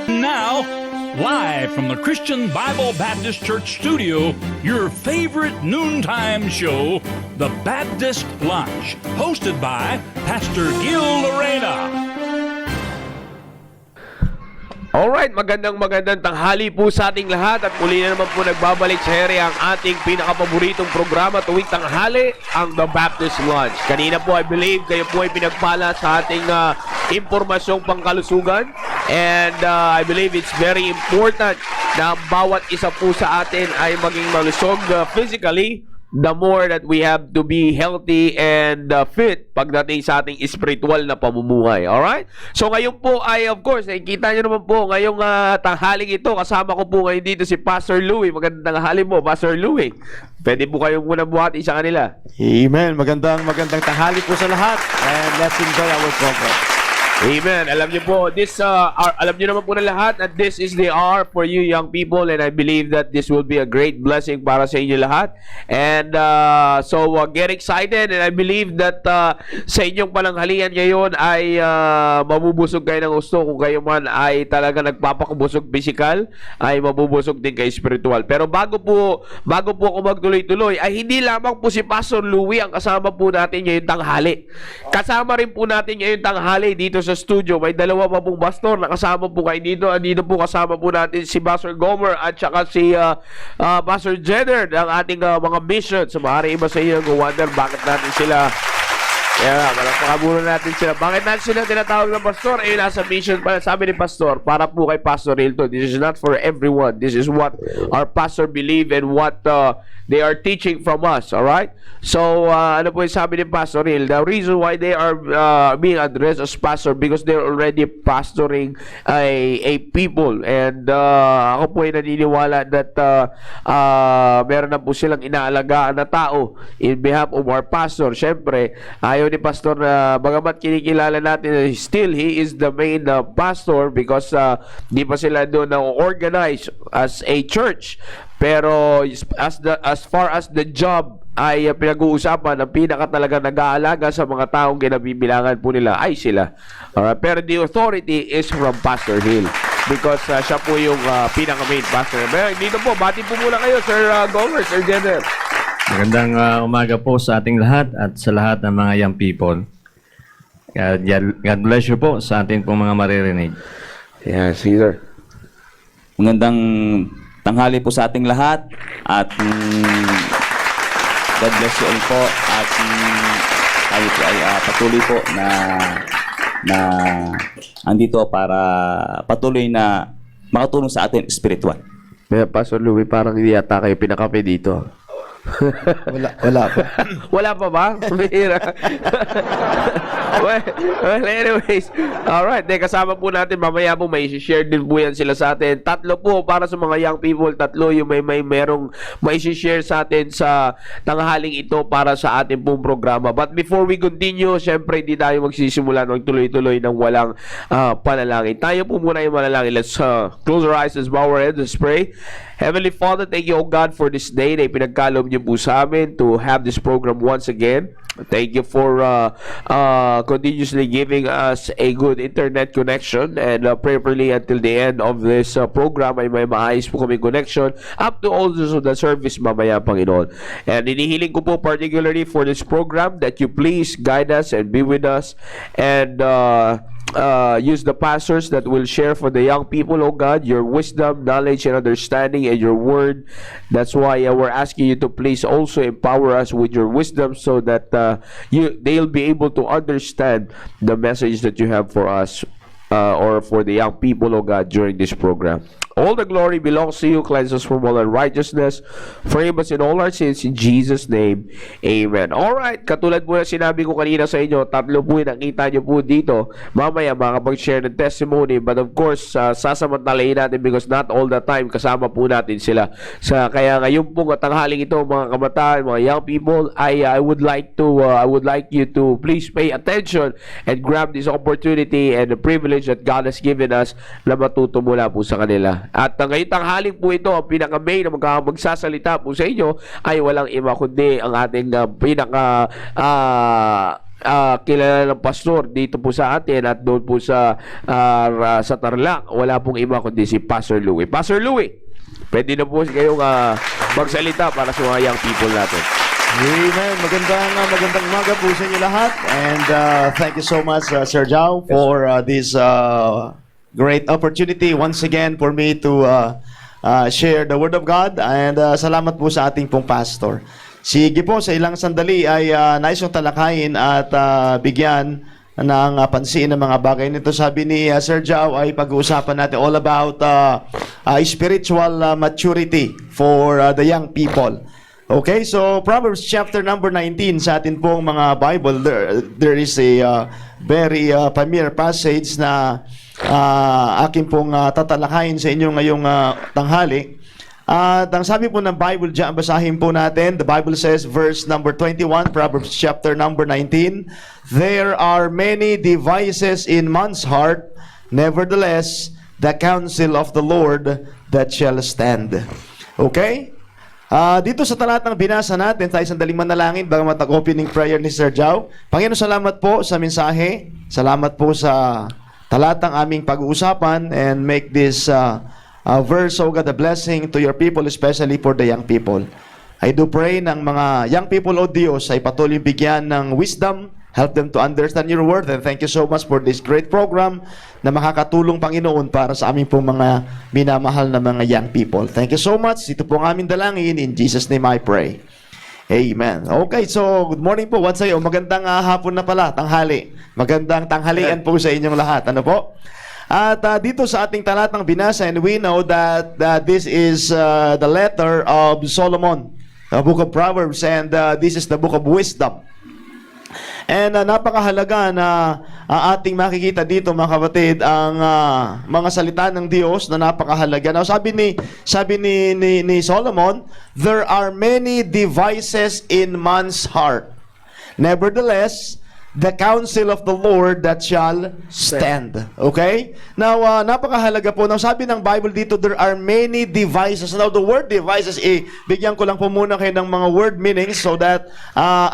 Now, live from the Christian Bible Baptist Church studio, your favorite noontime show, The Baptist Lunch, hosted by Pastor Gil Lorena. Alright, magandang tanghali po sa ating lahat at muli na naman po nagbabalik sa here ang ating pinakapaboritong programa tuwing tanghali, ang The Baptist Lunch. Kanina po, I believe, kayo po ay pinagpala sa ating impormasyong pangkalusugan and I believe it's very important na bawat isa po sa atin ay maging malusog physically. The more that we have to be healthy and fit pagdating sa ating spiritual na pamumuhay. Alright? So ngayon po ay, of course, nakikita nyo naman po ngayong tanghaling ito. Kasama ko po ngayon dito si Pastor Louie. Magandang tanghali mo, Pastor Louie. Pwede po kayong muna buhati sa kanila. Amen. Magandang tanghali po sa lahat. And let's enjoy our program. Amen. Alam niyo po, alam niyo naman po na lahat that this is the hour for you young people, and I believe that this will be a great blessing para sa inyo lahat. And so get excited, and I believe that sa inyong pananghalian ngayon ay mabubusog kayo ng gusto. Kung kayo man ay talaga nagpapakabusog physical, ay mabubusog din kayo spiritual. Pero bago po ako magtuloy-tuloy, ay hindi lamang po si Pastor Louie ang kasama po natin ngayong tanghali. Kasama rin po natin ngayong tanghali dito sa studio. May dalawa pa pong pastor na kasama po kayo dito. Dito po kasama po natin si Pastor Gomer at saka si Pastor Jenner ng ating mga missions. So, maaari iba sa inyo nag-wonder bakit natin sila malapakabunan natin sila. Bakit natin sila tinatawag ng pastor? Eh, nasa mission pa. Sabi ni pastor, para po kay Pastor Hilton. This is not for everyone. This is what our pastor believe and what they are teaching from us. Alright? So, ano po yung sabi ni Pastor Hill? The reason why they are being addressed as pastor because they're already pastoring a people. And ako po ay naniniwala that meron na po silang inaalagaan na tao in behalf of our pastor. Siyempre, ayaw ni pastor na bagamat kinikilala natin still he is the main pastor because di pa sila doon na organize as a church, pero as far as the job ay pinag-uusapan, ang pinaka talaga nag-aalaga sa mga taong kinabibilangan po nila ay sila. Pero the authority is from Pastor Hill because siya po yung pinaka-main pastor. Pero dito po, bati po muna kayo, Sir Gomer, Sir Jenner. Magandang umaga po sa ating lahat at sa lahat ng mga young people. God bless you po sa ating pong mga maririnig. Yes, Caesar. Magandang tanghali po sa ating lahat at God bless you all po at tayo po ay patuloy po na andito para patuloy na makatulong sa atin spiritual. Pastor Louie, parang hindi yata kayo pinakape dito. Wala pa. Wala pa ba? well, anyways. Alright. Kasama po natin. Mamaya po may share din po yan sila sa atin. Tatlo po para sa mga young people. Tatlo yung merong may share sa atin sa tanghaling ito para sa ating pong programa. But before we continue, syempre hindi tayo magsisimula ng tuloy-tuloy ng walang panalangin. Tayo po muna yung manalangin. Let's close our eyes, let's bow our heads, let's pray. Heavenly Father, thank you, O God, for this day na ipinagkaloob niyo po sa amin to have this program once again. Thank you for continuously giving us a good internet connection and prayerfully until the end of this program ay may maayos po kami connection up to all the service mamaya, Panginoon. And inihiling ko po particularly for this program that you please guide us and be with us and use the pastors that will share for the young people, oh God, your wisdom, knowledge, and understanding and your word. That's why we're asking you to please also empower us with your wisdom so that they'll be able to understand the message that you have for us or for the young people, oh God, during this program. All the glory belongs to you. Cleanse us from all unrighteousness. Forgive us in all our sins. In Jesus' name, amen. Alright, katulad po na sinabi ko kanina sa inyo, tatlo po yung nakita nyo po dito. Mamaya makapag-share ng testimony. But of course, sasamantalahin natin because not all the time kasama po natin sila. Kaya ngayon po tanghaling ito, mga kabataan, mga young people, I would like you to please pay attention and grab this opportunity and the privilege that God has given us na matuto mula po sa kanila. At ngayong tanghaling po ito, ang pinaka-main na magsasalita po sa inyo ay walang iba kundi ang ating kilala ng pastor dito po sa atin at doon po sa Tarlac. Wala pong iba kundi si Pastor Louie. Pastor Louie, pwede na po kayong magsalita para sa mga young people natin. Amen. Magandang umaga po sa inyo lahat. And thank you so much, Sir Jao, for this great opportunity once again for me to share the Word of God. And salamat po sa ating pong pastor. Sige po, sa ilang sandali ay nais kong talakayin at bigyan ng pansin ng mga bagay nito. Sabi ni Sir Jao ay pag-uusapan natin all about spiritual maturity for the young people. Okay, so Proverbs chapter number 19 sa atin pong mga Bible, there is a very familiar passage na akin pong tatalakayin sa inyo ngayong tanghali. At ang sabi po ng Bible dyan, basahin po natin. The Bible says, verse number 21, Proverbs chapter number 19, "There are many devices in man's heart, nevertheless, the counsel of the Lord that shall stand." Okay? Dito sa talatang binasa natin, tayo sandaling manalangin bago mag-opening prayer ni Sir Jao. Panginoon, salamat po sa mensahe. Salamat po sa talatang aming pag-uusapan, and make this verse, oh God, a blessing to your people, especially for the young people. I do pray ng mga young people, O Diyos, ay patuloy bigyan ng wisdom, help them to understand your word, and thank you so much for this great program na makakatulong, Panginoon, para sa aming pong mga minamahal na mga young people. Thank you so much. Ito po ang aming dalangin. In Jesus' name I pray. Amen. Okay, so good morning po once again. Magandang hapon na pala, tanghali. Magandang tanghalian po sa inyong lahat. Ano po? At dito sa ating talatang binasa, and we know that this is the letter of Solomon, the book of Proverbs, and this is the book of wisdom. And napakahalaga na ating makikita dito, mga kapatid, ang mga salita ng Diyos na napakahalaga. Now, sabi ni Solomon, "There are many devices in man's heart. Nevertheless, the counsel of the Lord that shall stand." Okay? Now, napakahalaga po. Now, sabi ng Bible dito, there are many devices. Now, the word devices, bigyan ko lang po muna kayo ng mga word meanings so that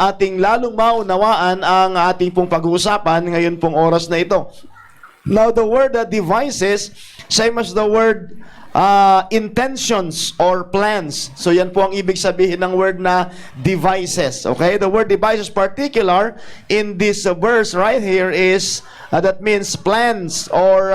ating lalong maunawaan ang ating pong pag-uusapan ngayon pong oras na ito. Now, the word devices, same as the word intentions or plans. So yan po ang ibig sabihin ng word na devices. Okay? The word devices particular in this verse right here is that means plans or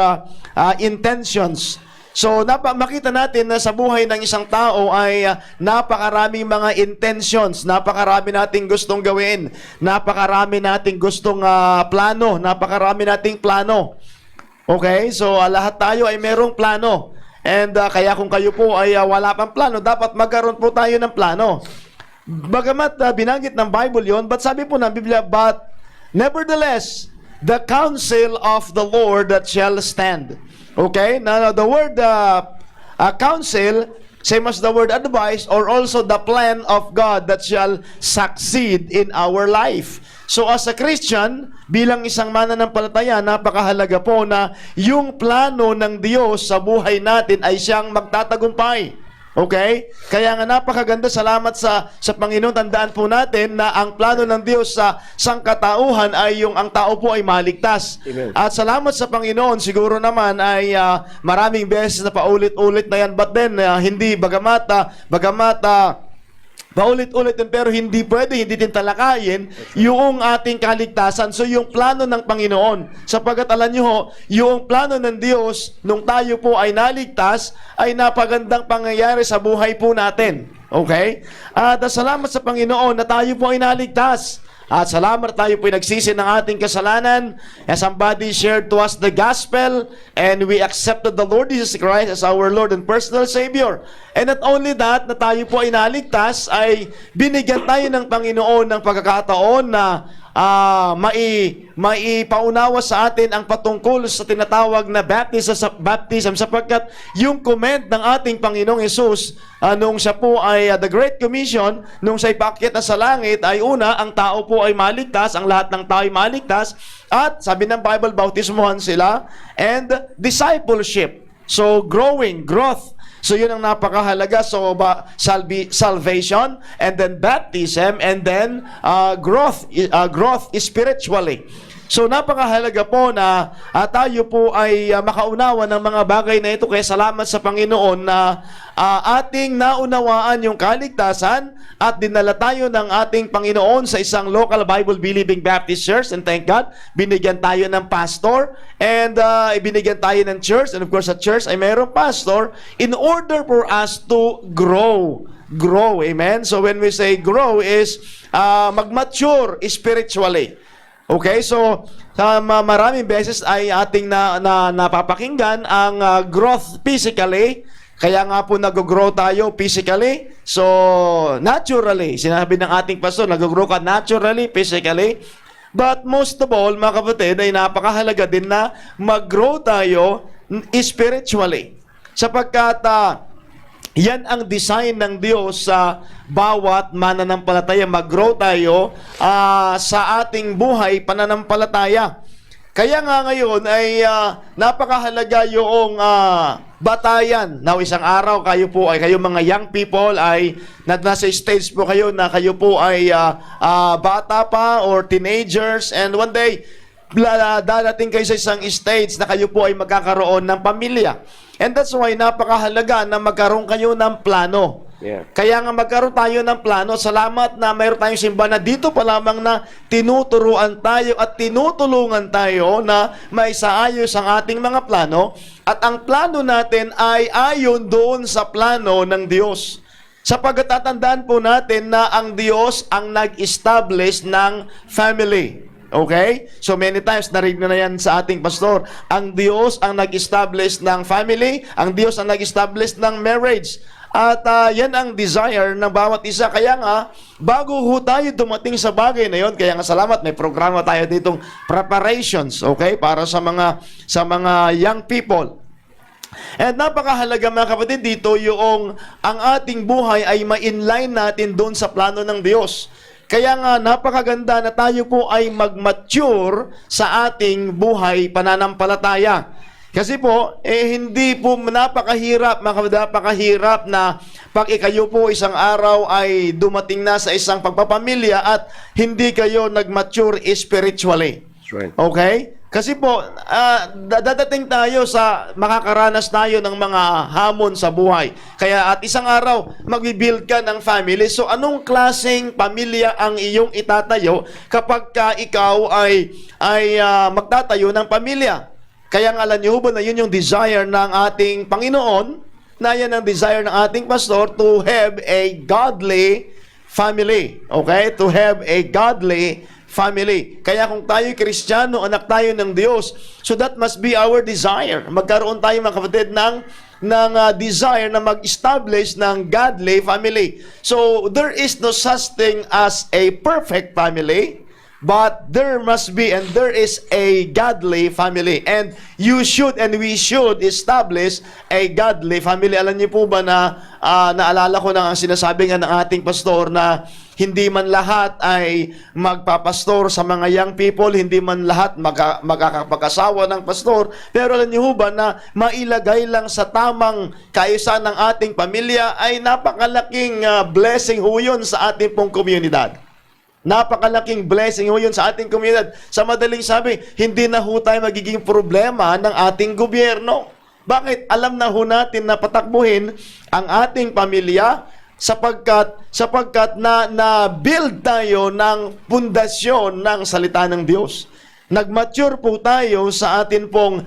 intentions. So makita natin na sa buhay ng isang tao ay napakaraming mga intentions, napakarami nating gustong gawin, napakarami nating gustong plano, napakarami nating plano. Okay? So lahat tayo ay merong plano. And kaya kung kayo po ay wala pang plano, dapat magkaroon po tayo ng plano. Bagamat binanggit ng Bible yon, but sabi po ng Biblia, "But nevertheless, the counsel of the Lord that shall stand." Okay? Now the word counsel, same as the word advice, or also the plan of God that shall succeed in our life. So as a Christian, bilang isang mananampalataya, napakahalaga po na yung plano ng Diyos sa buhay natin ay siyang magtatagumpay. Okay? Kaya nga napakaganda, salamat sa Panginoon. Tandaan po natin na ang plano ng Diyos sa sangkatauhan ay yung ang tao po ay maligtas. Amen. At salamat sa Panginoon, siguro naman ay maraming beses na paulit-ulit na yan. But then, hindi, bagamat paulit-ulit din, pero hindi din talakayin yung ating kaligtasan. So yung plano ng Panginoon, sapagkat alam nyo ho, yung plano ng Diyos nung tayo po ay naligtas ay napagandang pangyayari sa buhay po natin. Okay? At salamat sa Panginoon na tayo po ay naligtas. At salamat tayo po ay nagsisi ng ating kasalanan, as somebody shared to us the gospel, and we accepted the Lord Jesus Christ as our Lord and personal Savior. And not only that, na tayo po ay naligtas, ay binigyan tayo ng Panginoon ng pagkakataon na maipaunawa sa atin ang patungkol sa tinatawag na baptism, sapagkat yung comment ng ating Panginoong Hesus nung siya po ay the Great Commission, nung siya ipaakyat na sa langit, ay una, ang tao po ay maligtas, ang lahat ng tao ay maligtas, at sabi ng Bible, bautismuhan sila, and discipleship. So growth. So yun ang napakahalaga. So salvation, and then baptism, and then growth spiritually. So napakahalaga po na tayo po ay makaunawa ng mga bagay na ito. Kaya salamat sa Panginoon na ating naunawaan yung kaligtasan at dinala tayo ng ating Panginoon sa isang local Bible-believing Baptist church. And thank God, binigyan tayo ng pastor and ibinigyan tayo ng church. And of course, sa church ay mayroong pastor in order for us to grow. Amen? So when we say grow is mag-mature spiritually. Okay, so maraming beses ay ating napapakinggan ang growth physically. Kaya nga po nag-grow tayo physically. So, naturally, sinabi ng ating pastor, nag-grow ka naturally, physically. But most of all, mga kapatid, ay napakahalaga din na mag-grow tayo spiritually. Sapagkat yan ang design ng Diyos sa bawat mananampalataya. Mag-grow tayo sa ating buhay pananampalataya. Kaya nga ngayon ay napakahalaga yung batayan. Now, isang araw kayo mga young people ay nasa stage po kayo na kayo po ay bata pa or teenagers, and one day dadating kayo sa isang stage na kayo po ay magkakaroon ng pamilya. And that's why napakahalaga na magkaroon kayo ng plano. Yeah. Kaya nga magkaroon tayo ng plano. Salamat na mayroon tayong simbahan na dito pa lamang na tinuturuan tayo at tinutulungan tayo na maisaayos ang ating mga plano. At ang plano natin ay ayon doon sa plano ng Diyos. Sapagkat tatandaan po natin na ang Diyos ang nag-establish ng family. Okay? So many times narinig na yan sa ating pastor. Ang Diyos ang nag-establish ng family, ang Diyos ang nag-establish ng marriage. At yan ang desire ng bawat isa. Kaya nga, bago ho tayo dumating sa bagay na yon, kaya nga salamat, may programa tayo ditong preparations, okay? Para sa mga young people. And napakahalaga mga kapatid dito yung ang ating buhay ay ma-inline natin doon sa plano ng Diyos. Kaya nga napakaganda na tayo po ay mag-mature sa ating buhay pananampalataya. Kasi po, hindi po napakahirap na pag kayo po isang araw ay dumating na sa isang pagpapamilya at hindi kayo nag-mature spiritually. That's right. Okay? Kasi po, dadating tayo sa makakaranas tayo ng mga hamon sa buhay. Kaya at isang araw, magbibuild ka ng family. So anong klaseng pamilya ang iyong itatayo kapag ikaw ay magtatayo ng pamilya? Kaya nga alam niyo ba na yun yung desire ng ating Panginoon, na yan ang desire ng ating pastor, to have a godly family. Okay? To have a godly family. Kaya kung tayo Kristiyano, anak tayo ng Diyos, so that must be our desire. Magkaroon tayo mga kapatid ng desire na mag-establish ng godly family. So there is no such thing as a perfect family, but there must be and there is a godly family. And you should and we should establish a godly family. Alam niyo po ba na naalala ko na ang sinasabi nga ng ating pastor na hindi man lahat ay magpapastor sa mga young people, hindi man lahat magkakapag-asawa ng pastor, pero alam niyo ba na mailagay lang sa tamang kaayusan ng ating pamilya ay napakalaking blessing ho yun sa ating pong komunidad. Napakalaking blessing ho yun sa ating komunidad. Sa madaling sabi, hindi na ho tayo magiging problema ng ating gobyerno. Bakit? Alam na ho natin na patakbuhin ang ating pamilya sapagkat na-build tayo ng pundasyon ng salita ng Diyos. Nag-mature po tayo sa atin pong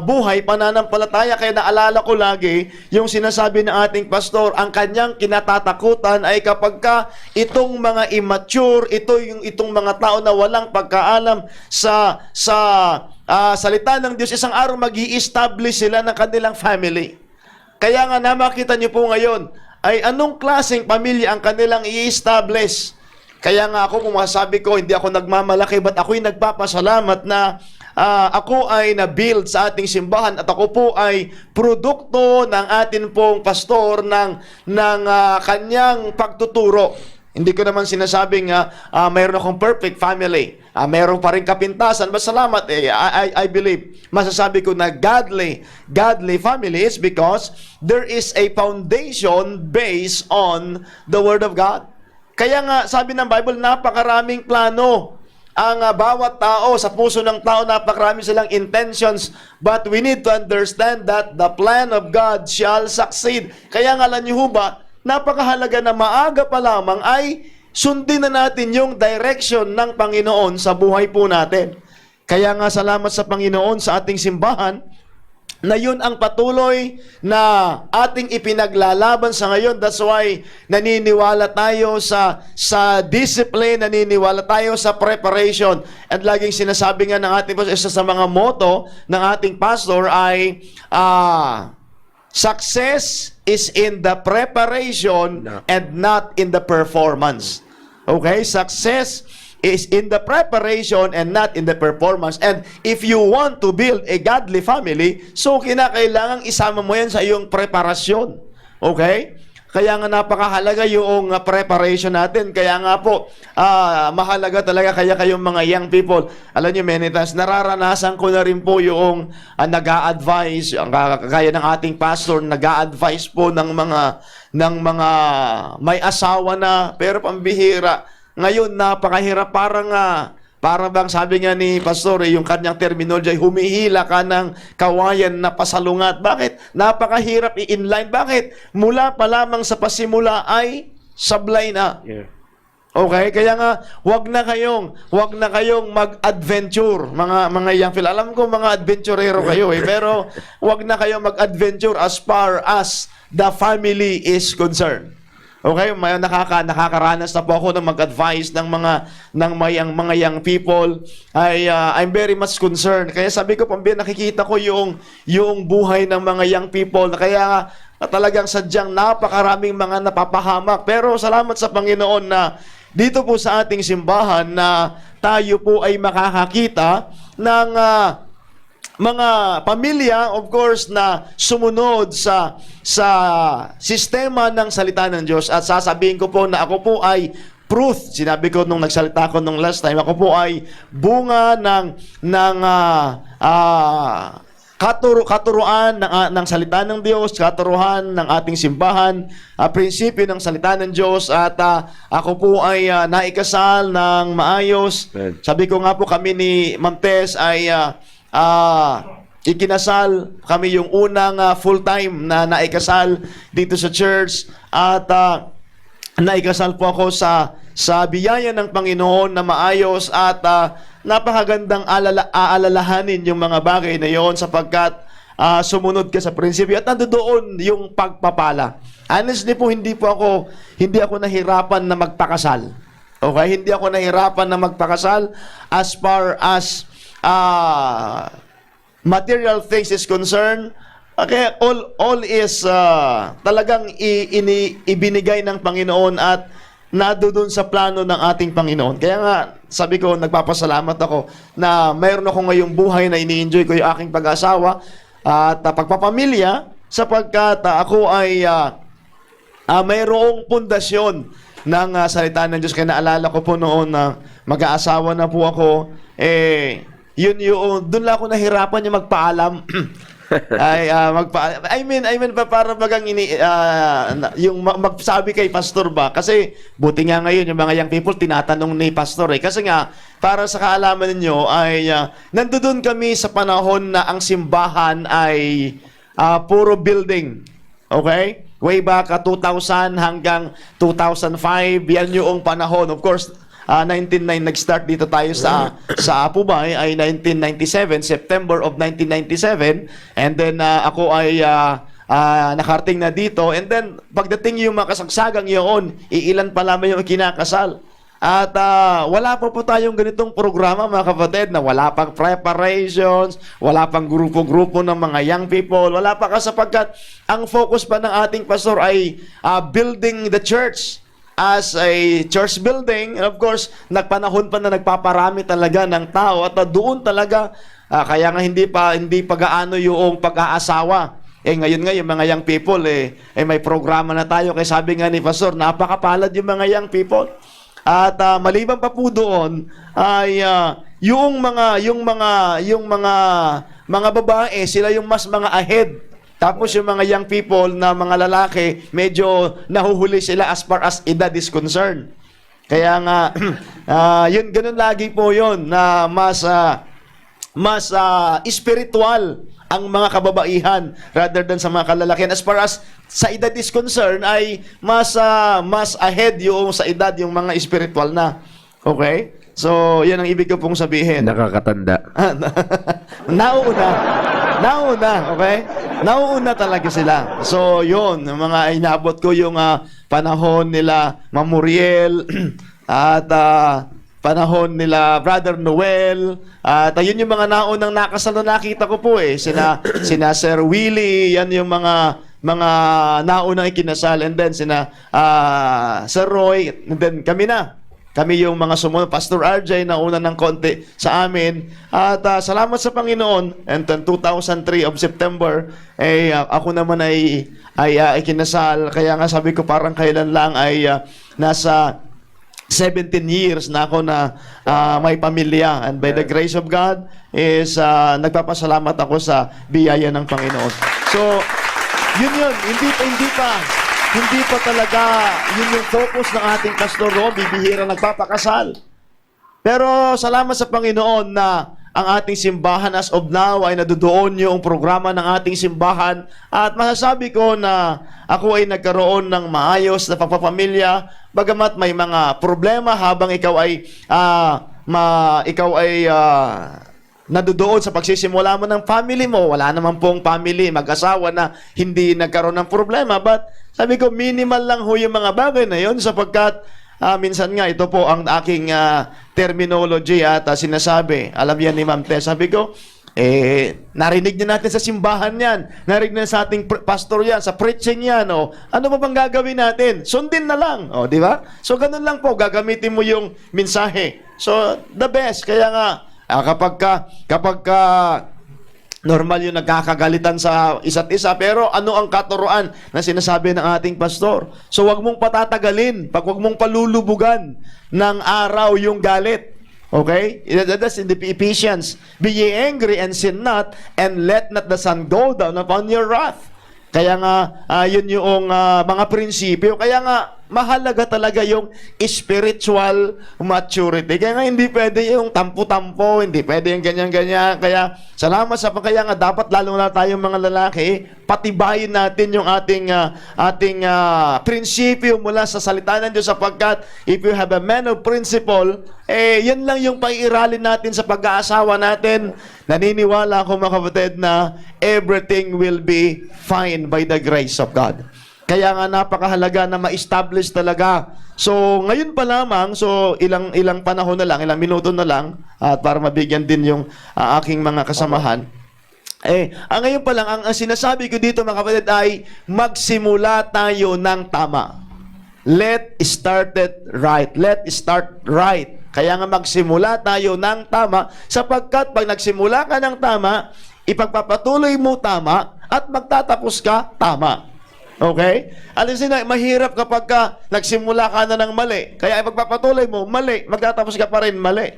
buhay pananampalataya. Kaya naalala ko lagi yung sinasabi ng ating pastor, ang kanyang kinatatakutan ay kapag itong mga immature, itong mga tao na walang pagkaalam sa salita ng Diyos, isang araw mag-i-establish sila ng kanilang family. Kaya nga makita niyo po ngayon, ay anong klaseng pamilya ang kanilang i-establish. Kaya nga ako, kung masasabi ko, hindi ako nagmamalaki, but ako'y nagpapasalamat na ako ay na-build sa ating simbahan at ako po ay produkto ng atin pong pastor ng kanyang pagtuturo. Hindi ko naman sinasabing mayroon akong perfect family. meron pa rin kapintasan. Masalamat, I believe, masasabi ko na godly family is because there is a foundation based on the Word of God. Kaya nga, sabi ng Bible, napakaraming plano ang bawat tao, sa puso ng tao, napakarami silang intentions, but we need to understand that the plan of God shall succeed. Kaya nga, alam niyo ho ba, napakahalaga na maaga pa lamang ay sundin na natin yung direction ng Panginoon sa buhay po natin. Kaya nga, salamat sa Panginoon sa ating simbahan, na yun ang patuloy na ating ipinaglalaban sa ngayon. That's why naniniwala tayo sa discipline, naniniwala tayo sa preparation. At laging sinasabi nga ng ating pastor, isa sa mga motto ng ating pastor ay success is in the preparation and not in the performance. Okay? Success is in the preparation and not in the performance. And if you want to build a godly family, so kinakailangan isama mo yan sa iyong preparasyon. Okay? Kaya nga napakahalaga yung preparation natin. Kaya nga po, mahalaga talaga kaya kayong mga young people. Alam niyo, many times, nararanasan ko na rin po yung nag-a-advise, kaya ng ating pastor, nag-a-advise po ng mga may asawa na, pero pambihira. Ngayon, napakahirap, para bang sabi nga ni Pastor, yung kanyang terminology, humihila ka ng kawayan na pasalungat. Bakit? Napakahirap i-inline. Bakit? Mula pa lamang sa pasimula ay sablay na. Yeah. Okay? Kaya nga, wag na kayong mag-adventure, mga young people. Alam ko, mga adventurero kayo pero wag na kayong mag-adventure as far as the family is concerned. Okay, may nakakaranas na po ako ng mag-advise ng mga young people. I'm very much concerned. Kaya sabi ko, nakikita ko yung buhay ng mga young people. Kaya talagang sadyang napakaraming mga napapahamak. Pero salamat sa Panginoon na dito po sa ating simbahan na tayo po ay makakakita ng mga pamilya, of course, na sumunod sa sistema ng salita ng Diyos. At sasabihin ko po na ako po ay proof. Sinabi ko nung nagsalita ko nung last time, ako po ay bunga ng katuruan ng salita ng Diyos, katuruan ng ating simbahan, prinsipyo ng salita ng Diyos, at ako po ay naikasal ng maayos. Sabi ko nga po, kami ni Ma'am Tess ay ikinasal. Kami yung unang full-time na naikasal dito sa church, at naikasal po ako sa biyaya ng Panginoon na maayos, at napakagandang aalalahanin yung mga bagay na yon sapagkat sumunod ka sa prinsipyo at nandoon yung pagpapala. Honestly po, hindi ako nahirapan na magpakasal. Okay? Hindi ako nahirapan na magpakasal as far as material things is concerned. Okay, all is talagang ibinigay ng Panginoon at nadoon sa plano ng ating Panginoon. Kaya nga, sabi ko, nagpapasalamat ako na mayroon ako ngayong buhay na ini-enjoy ko yung aking pag-asawa at pagpapamilya, sapagkat ako ay mayroong pundasyon ng salita ng Diyos. Kaya naalala ko po noon na mag-aasawa na po ako, yun yung, doon lang ako nahirapan yung magpaalam. I mean para bagang yung magsabi kay pastor ba, kasi buti nga ngayon yung mga young people tinatanong ni pastor kasi nga para sa kaalaman niyo ay nandoon kami sa panahon na ang simbahan ay puro building. Okay? Way back 2000 hanggang 2005, yan yung panahon. Of course, 1999 nag-start dito tayo sa Apubay ay 1997, September of 1997, and then ako ay nakarating na dito, and then pagdating yung mga kasagsagang yun, iilan pa lamang yung kinakasal. At wala pa po tayong ganitong programa, mga kapatid, na wala pang preparations, wala pang grupo-grupo ng mga young people, wala pa, sapagkat ang focus pa ng ating pastor ay building the church as a church building. And of course, nagpanahon pa na nagpaparami talaga ng tao, at doon talaga kaya nga hindi pa gaano yung pag-aasawa. Ngayon yung mga young people may programa na tayo. Kaya sabi nga ni pastor, napakapalad yung mga young people. At maliban pa po doon ay yung mga babae, sila yung mas mga ahead. Tapos yung mga young people na mga lalaki, medyo nahuhuli sila as far as edad is concerned. Kaya nga, yun, ganun lagi po yun, na mas spiritual ang mga kababaihan rather than sa mga kalalakihan. As far as sa edad is concerned, ay mas ahead yung sa edad, yung mga spiritual na. Okay? So, yan ang ibig ko pong sabihin. Nakakatanda. Nauuna, okay? Nauuna talaga sila. So, yun, yung mga inabot ko yung panahon nila Mamuriel at panahon nila Brother Noel. At yun yung mga naunang nakasal na nakita ko po eh. Sina Sir Willie, yan yung mga naunang ikinasal. And then sina Sir Roy, and then kami na. Kami yung mga sumunod. Pastor RJ na una ng konti sa amin. At salamat sa Panginoon. And then 2003 of September, ako naman ay ikinasal. Kaya nga sabi ko parang kailan lang ay nasa 17 years na ako na may pamilya. And by the grace of God is nagpapasalamat ako sa biyaya ng Panginoon. So, yun. Hindi pa talaga yun yung focus ng ating pastor Ron, bibihira nagpapakasal. Pero salamat sa Panginoon na ang ating simbahan as of now ay nadudoon yung programa ng ating simbahan at masasabi ko na ako ay nagkaroon ng maayos na pagpapamilya bagamat may mga problema habang ikaw ay nadudoon sa pagsisimula mo ng family mo. Wala naman pong family, mag-asawa na hindi nagkaroon ng problema. But sabi ko, minimal lang ho yung mga bagay na yun sapagkat minsan nga, ito po ang aking terminology at sinasabi. Alam yan ni Ma'am Tess. Sabi ko, narinig na natin sa simbahan yan. Narinig na sa ating pastor yan, sa preaching yan. Ano pa bang gagawin natin? Sundin na lang. Di ba? So, ganun lang po. Gagamitin mo yung mensahe. So, the best. Kaya nga, kapag normal yung nagkakagalitan sa isa't isa, pero ano ang katuruan na sinasabi ng ating pastor? So wag mong patatagalin, wag mong palulubugan ng araw yung galit. Okay? That's in the Ephesians. Be ye angry and sin not, and let not the sun go down upon your wrath. Kaya nga, yun yung mga prinsipyo. Kaya nga, mahalaga talaga yung spiritual maturity. Kaya nga, hindi pwede yung tampo-tampo, hindi pwede yung ganyan-ganyan. Kaya, salamat sa kaya nga, dapat lalo na tayong mga lalaki, patibayin natin yung ating prinsipyo mula sa salita ng Diyos sapagkat if you have a man of principle, yan lang yung paiiralin natin sa pag-aasawa natin. Naniniwala ako mga kapatid na everything will be fine by the grace of God. Kaya nga napakahalaga na ma-establish talaga. So, ngayon pa lamang, so ilang panahon na lang, ilang minuto na lang, at para mabigyan din yung aking mga kasamahan. Ngayon pa lang, ang sinasabi ko dito mga kapatid ay magsimula tayo ng tama. Let's start it right. Let's start right. Kaya nga magsimula tayo ng tama sapagkat pag nagsimula ka ng tama, ipagpapatuloy mo tama at magtatapos ka tama. Okay? Alisin na, mahirap kapag nagsimula ka na ng mali. Kaya ipagpapatuloy mo, mali. Magtatapos ka pa rin mali.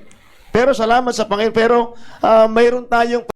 Pero salamat sa Panginoon. Pero mayroon tayong